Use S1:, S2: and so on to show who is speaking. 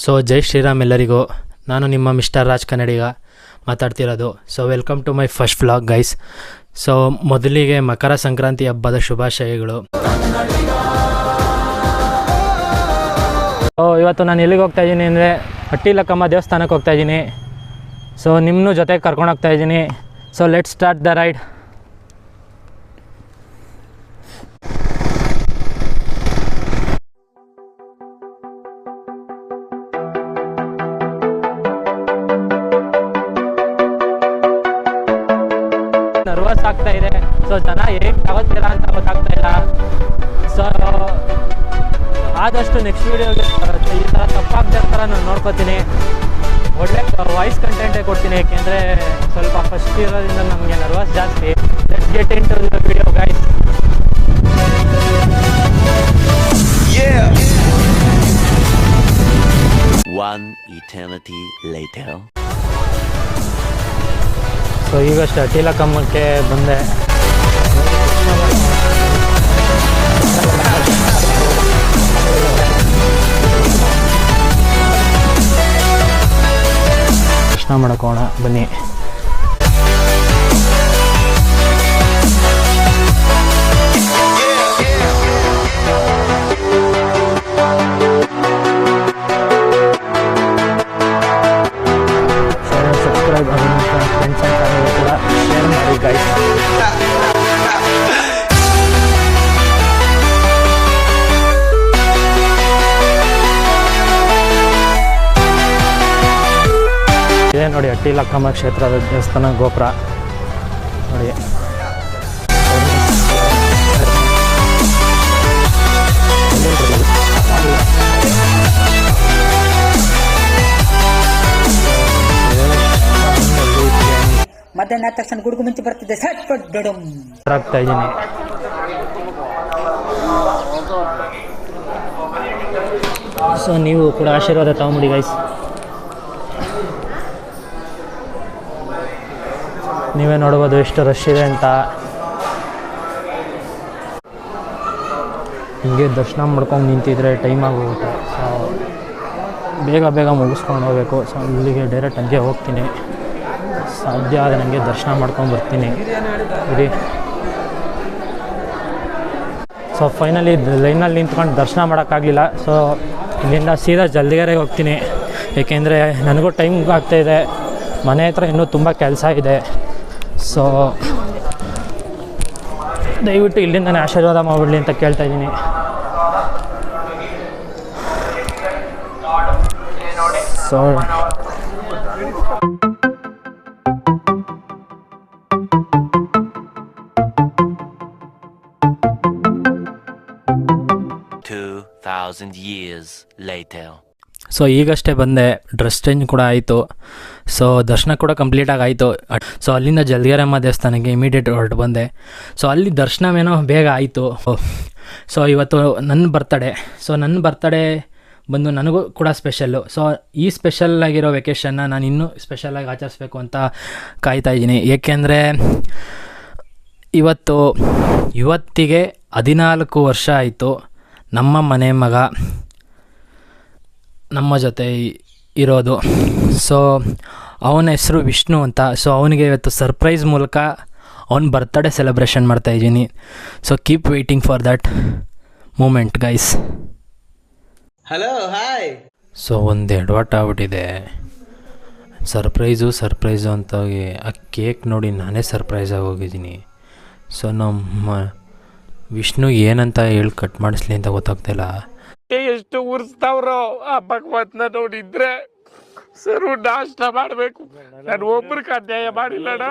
S1: So ಜೈ ಶ್ರೀರಾಮ್ ಎಲ್ಲರಿಗೂ. ನಾನು ನಿಮ್ಮ ಮಿಸ್ಟರ್ ರಾಜ್ ಕನ್ನಡಿಗ ಮಾತಾಡ್ತಿರೋದು. So welcome to my first vlog guys. So ಮೊದಲಿಗೆ ಮಕರ ಸಂಕ್ರಾಂತಿ ಹಬ್ಬದ ಶುಭಾಶಯಗಳು. ಇವತ್ತು ನಾನು ಎಲ್ಲಿಗೆ ಹೋಗ್ತಾಯಿದ್ದೀನಿ ಅಂದರೆ ಹಟ್ಟಿಲಕ್ಕಮ್ಮ ದೇವಸ್ಥಾನಕ್ಕೆ ಹೋಗ್ತಾಯಿದ್ದೀನಿ. ಸೊ ನಿಮ್ಮನ್ನು ಜೊತೆಗೆ ಕರ್ಕೊಂಡು ಹೋಗ್ತಾಯಿದ್ದೀನಿ. So let's start the ride. Nervous ಆಗ್ತಾ ಇದೆ. ಸೊ ಜನ ಹೇಗೆ ತಗೋತೀರಾ ಅಂತ ಗೊತ್ತಾಗ್ತಾ ಇಲ್ಲ. ಸೊ ಆದಷ್ಟು ನೆಕ್ಸ್ಟ್ ವೀಡಿಯೋಗೆ ಈ ಥರ ತಪ್ಪಾಗದೇ ಥರ ನಾನು ನೋಡ್ಕೋತೀನಿ. ಒಳ್ಳೆ ವಾಯ್ಸ್ ಕಂಟೆಂಟೇ ಕೊಡ್ತೀನಿ, ಏಕೆಂದರೆ ಸ್ವಲ್ಪ ಫಸ್ಟ್ ಇರೋದ್ರಿಂದ ನಮಗೆ ನರ್ವಸ್ ಜಾಸ್ತಿ. Let's get into the video guys.
S2: One eternity later.
S1: So ಈಗಷ್ಟೇ ಹಟ್ಟಿಲಕ್ಕಮ್ಮಕ್ಕೆ ಬಂದೆ. ದರ್ಶನ ಮಾಡ್ಕೋಣ ಬನ್ನಿ. ಸಬ್ಸ್ಕ್ರೈಬ್ ಆಗಿ ಫ್ರೆಂಡ್ಸ್ ಅಂತ ಕೂಡ ಶೇರ್ ಮಾಡಿ ಗೈಸ್. ಇದೇ ನೋಡಿ ಹಟ್ಟಿಲಕ್ಕಮ್ಮ ಕ್ಷೇತ್ರದ ದೇವಸ್ಥಾನ ಗೋಪುರ ನೋಡಿ.
S3: ಮಧ್ಯಾಹ್ನ ತಕ್ಷಣ ಗುಡುಗು ಮಿಂಚು ಬರ್ತಿದ್ದೆ.
S1: ಆಗ್ತಾ ಇದ್ದೀನಿ. ಸೊ ನೀವು ಕೂಡ ಆಶೀರ್ವಾದ ತಗೊಂಬಿಡಿ ಗೈಸ್. ನೀವೇ ನೋಡ್ಬೋದು ಎಷ್ಟು ರಶ್ ಇದೆ ಅಂತ. ಹಿಂಗೆ ದರ್ಶನ ಮಾಡ್ಕೊಂಡು ನಿಂತಿದ್ರೆ ಟೈಮ್ ಆಗೋಗುತ್ತೆ. ಸೊ ಬೇಗ ಮುಗಿಸ್ಕೊಂಡು ಹೋಗಬೇಕು. ಸೊ ಇಲ್ಲಿಗೆ ಡೈರೆಕ್ಟ್ ಹಂಗೆ ಹೋಗ್ತೀನಿ. ಸಾಧ್ಯ ಆದರೆ ನನಗೆ ದರ್ಶನ ಮಾಡ್ಕೊಂಡು ಬರ್ತೀನಿ ಇರಿ. ಸೊ ಫೈನಲಿ ಲೈನಲ್ಲಿ ನಿಂತ್ಕೊಂಡು ದರ್ಶನ ಮಾಡೋಕ್ಕಾಗಲಿಲ್ಲ. ಸೊ ಇಲ್ಲಿಂದ ಸೀದಾ ಜಲ್ದಿಗೆರೆಗೆ ಹೋಗ್ತೀನಿ, ಏಕೆಂದರೆ ನನಗೂ ಟೈಮ್ ಆಗ್ತಾಯಿದೆ. ಮನೆ ಹತ್ರ ಇನ್ನೂ ತುಂಬ ಕೆಲಸ ಇದೆ. ಸೊ ದಯವಿಟ್ಟು ಇಲ್ಲಿಂದನೇ ಆಶೀರ್ವಾದ ಮಾಡಿಬಿಡಲಿ ಅಂತ ಕೇಳ್ತಾಯಿದ್ದೀನಿ. So
S2: 2000 years later.
S1: ಸೊ ಈಗಷ್ಟೇ ಬಂದೆ, ಡ್ರೆಸ್ ಚೇಂಜ್ ಕೂಡ ಆಯಿತು. ಸೊ ದರ್ಶನ ಕೂಡ ಕಂಪ್ಲೀಟಾಗಿ ಆಯಿತು. ಸೊ ಅಲ್ಲಿಂದ ಜಲ್ದಿಗೆರಮ್ಮ ದೇವಸ್ಥಾನಕ್ಕೆ ಇಮಿಡಿಯೇಟ್ ಹೊರಟು ಬಂದೆ. ಸೊ ಅಲ್ಲಿ ದರ್ಶನವೇನೋ ಬೇಗ ಆಯಿತು. ಸೊ ಇವತ್ತು ನನ್ನ ಬರ್ತಡೇ. ಸೊ ನನ್ನ ಬರ್ತಡೇ ಬಂದು ನನಗೂ ಕೂಡ ಸ್ಪೆಷಲ್ಲು. ಸೊ ಈ ಸ್ಪೆಷಲ್ಲಾಗಿರೋ ವೆಕೇಷನ್ನ ನಾನು ಇನ್ನೂ ಸ್ಪೆಷಲಾಗಿ ಆಚರಿಸ್ಬೇಕು ಅಂತ ಕಾಯ್ತಾಯಿದ್ದೀನಿ. ಏಕೆಂದರೆ ಇವತ್ತಿಗೆ 14 ವರ್ಷ ಆಯಿತು ನಮ್ಮ ಮನೆ ಮಗ ನಮ್ಮ ಜೊತೆ ಇರೋದು. ಸೊ ಅವನ ಹೆಸರು ವಿಷ್ಣು ಅಂತ. ಸೊ ಅವನಿಗೆ ಇವತ್ತು ಸರ್ಪ್ರೈಸ್ ಮೂಲಕ ಅವನ ಬರ್ತ್ಡೇ ಸೆಲೆಬ್ರೇಷನ್ ಮಾಡ್ತಾಯಿದ್ದೀನಿ. So keep waiting for that moment guys.
S4: Hello hi.
S1: So ಒಂದು ಎಡವಟ್ ಆಗ್ಬಿಟ್ಟಿದೆ. ಸರ್ಪ್ರೈಸು ಅಂತ ಹೋಗಿ ಆ ಕೇಕ್ ನೋಡಿ ನಾನೇ ಸರ್ಪ್ರೈಸ್ ಆಗೋಗಿದ್ದೀನಿ. ಸೊ ನಮ್ಮ ವಿಷ್ಣು ಏನಂತ ಹೇಳಿ ಕಟ್ ಮಾಡಿಸ್ಲಿ ಅಂತ ಗೊತ್ತಾಗ್ತಾಯಿಲ್ಲ.
S5: ಎಷ್ಟು ಉರ್ಸ್ತಾವ್ರೋ ಆ ಭಗವತ್ನ ನೋಡಿದ್ರೆ ಸರು ನಾಷ್ಟ ಮಾಡಬೇಕು. ನಾನು ಒಬ್ರಿಗೆ ಅನ್ಯಾಯ ಮಾಡಿಲ್ಲಣ್ಣ.